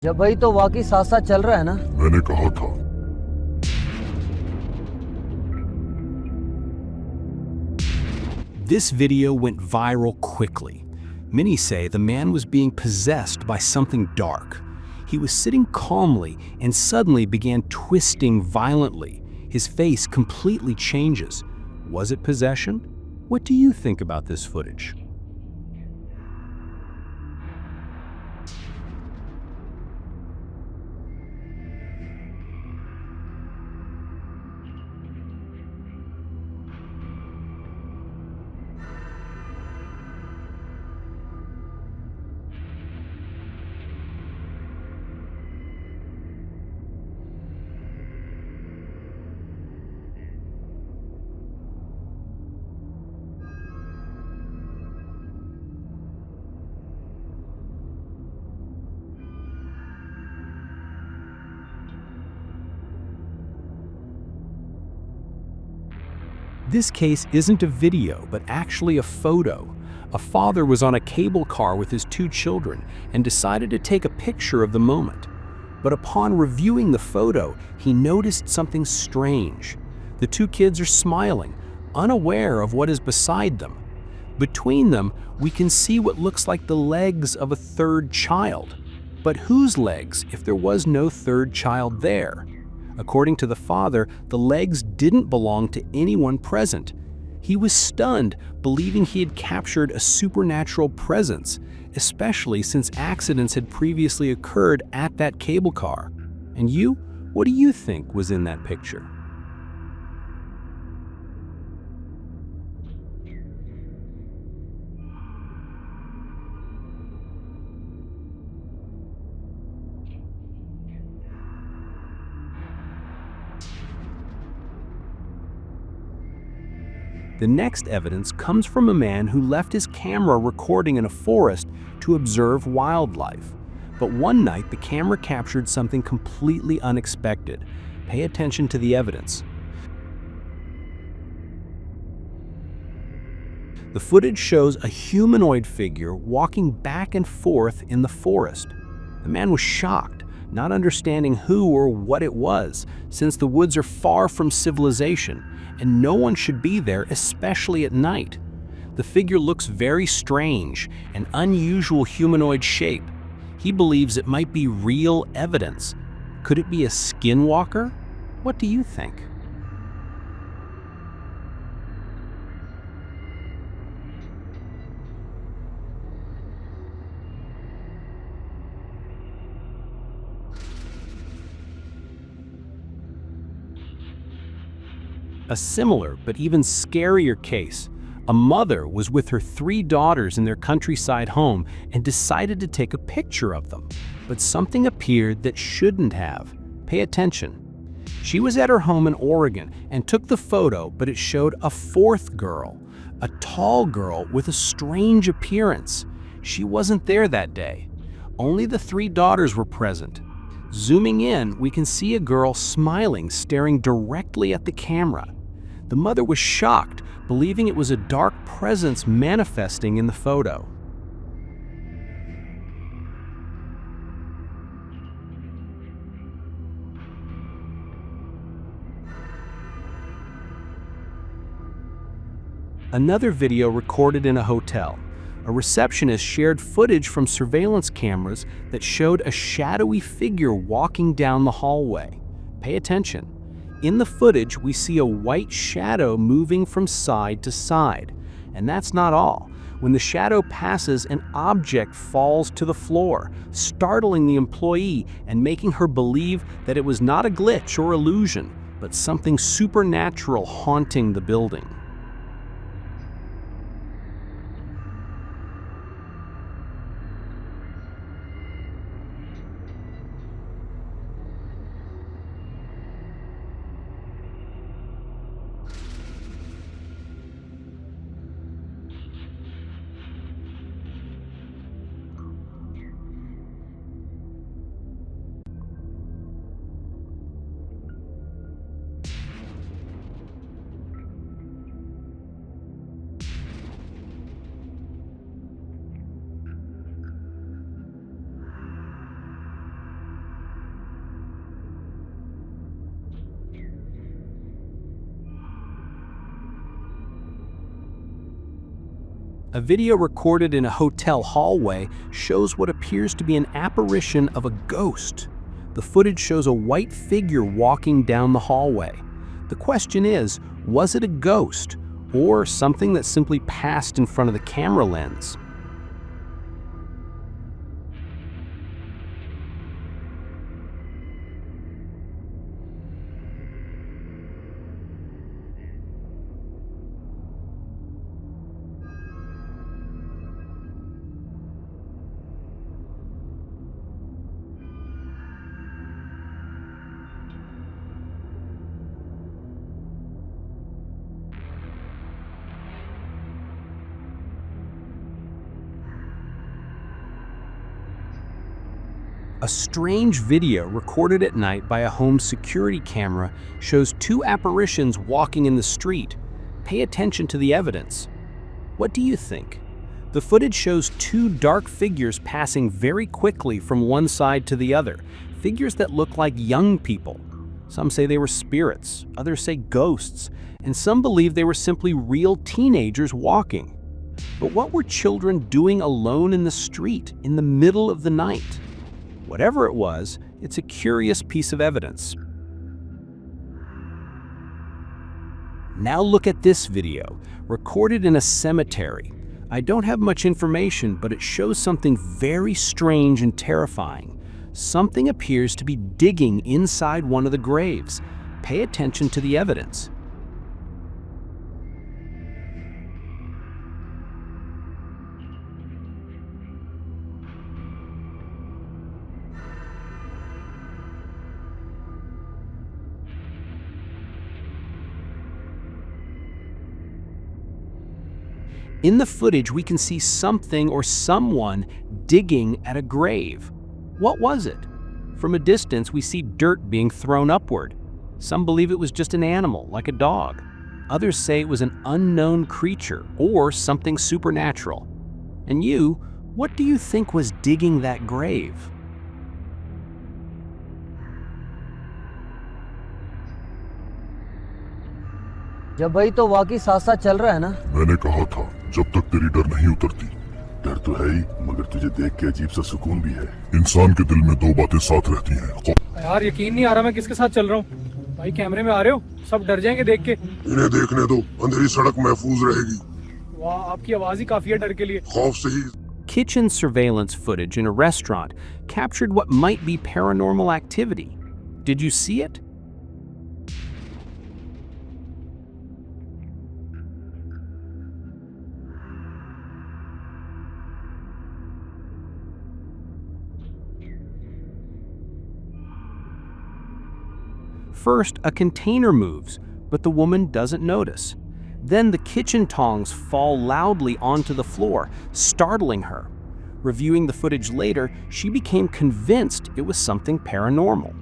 जब भाई तो वाकई साथ साथ चल रहा है ना। मैंने कहा था। This video went viral quickly. Many say the man was being possessed by something dark. He was sitting calmly and suddenly began twisting violently. His face completely changes. Was it possession? What do you think about this footage? This case isn't a video, but actually a photo. A father was on a cable car with his two children and decided to take a picture of the moment. But upon reviewing the photo, he noticed something strange. The two kids are smiling, unaware of what is beside them. Between them, we can see what looks like the legs of a third child. But whose legs if there was no third child there? According to the father, the legs didn't belong to anyone present. He was stunned, believing he had captured a supernatural presence, especially since accidents had previously occurred at that cable car. And you? What do you think was in that picture? The next evidence comes from a man who left his camera recording in a forest to observe wildlife. But one night, the camera captured something completely unexpected. Pay attention to the evidence. The footage shows a humanoid figure walking back and forth in the forest. The man was shocked, not understanding who or what it was, since the woods are far from civilization, and no one should be there, especially at night. The figure looks very strange, an unusual humanoid shape. He believes it might be real evidence. Could it be a skinwalker? What do you think? A similar but even scarier case. A mother was with her 3 daughters in their countryside home and decided to take a picture of them. But something appeared that shouldn't have. Pay attention. She was at her home in Oregon and took the photo, but it showed a 4th girl, a tall girl with a strange appearance. She wasn't there that day. Only the 3 daughters were present. Zooming in, we can see a girl smiling, staring directly at the camera. The mother was shocked, believing it was a dark presence manifesting in the photo. Another video recorded in a hotel. A receptionist shared footage from surveillance cameras that showed a shadowy figure walking down the hallway. Pay attention. In the footage, we see a white shadow moving from side to side. And that's not all. When the shadow passes, an object falls to the floor, startling the employee and making her believe that it was not a glitch or illusion, but something supernatural haunting the building. A video recorded in a hotel hallway shows what appears to be an apparition of a ghost. The footage shows a white figure walking down the hallway. The question is, was it a ghost or something that simply passed in front of the camera lens? A strange video recorded at night by a home security camera shows two apparitions walking in the street. Pay attention to the evidence. What do you think? The footage shows two dark figures passing very quickly from one side to the other, figures that look like young people. Some say they were spirits, others say ghosts, and some believe they were simply real teenagers walking. But what were children doing alone in the street in the middle of the night? Whatever it was, it's a curious piece of evidence. Now look at this video, recorded in a cemetery. I don't have much information, but it shows something very strange and terrifying. Something appears to be digging inside one of the graves. Pay attention to the evidence. In the footage, we can see something or someone digging at a grave. What was it? From a distance, we see dirt being thrown upward. Some believe it was just an animal, like a dog. Others say it was an unknown creature or something supernatural. And you, what do you think was digging that grave? जब भाई तो वाकई साथ साथ चल रहा है ना। मैंने कहा था जब तक तेरी डर नहीं उतरती। डर तो है ही, मगर तुझे देख के अजीब सा सुकून भी है। इंसान के दिल में दो बातें साथ रहती हैं। यार यकीन नहीं आ रहा मैं किसके साथ चल रहा हूँ। भाई कैमरे में आ रहे हो, सब डर जाएंगे देख के। इन्हें देखने दो, अंधेरी सड़क महफूज रहेगी। वाह, आपकी आवाज ही काफी है डर के लिए। खौफ से ही। Kitchen surveillance footage in a restaurant captured what might be paranormal activity. Did you see it? First, a container moves, but the woman doesn't notice. Then the kitchen tongs fall loudly onto the floor, startling her. Reviewing the footage later, she became convinced it was something paranormal.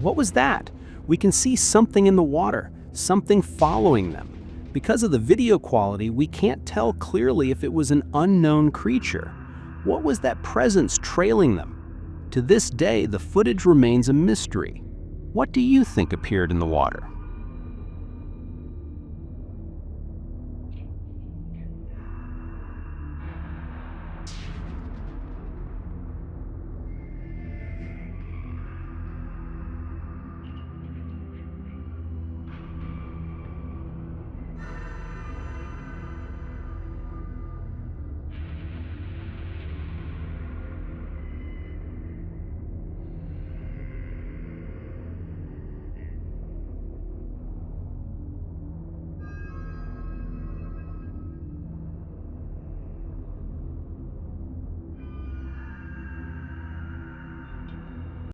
What was that? We can see something in the water, something following them. Because of the video quality, we can't tell clearly if it was an unknown creature. What was that presence trailing them? To this day, the footage remains a mystery. What do you think appeared in the water?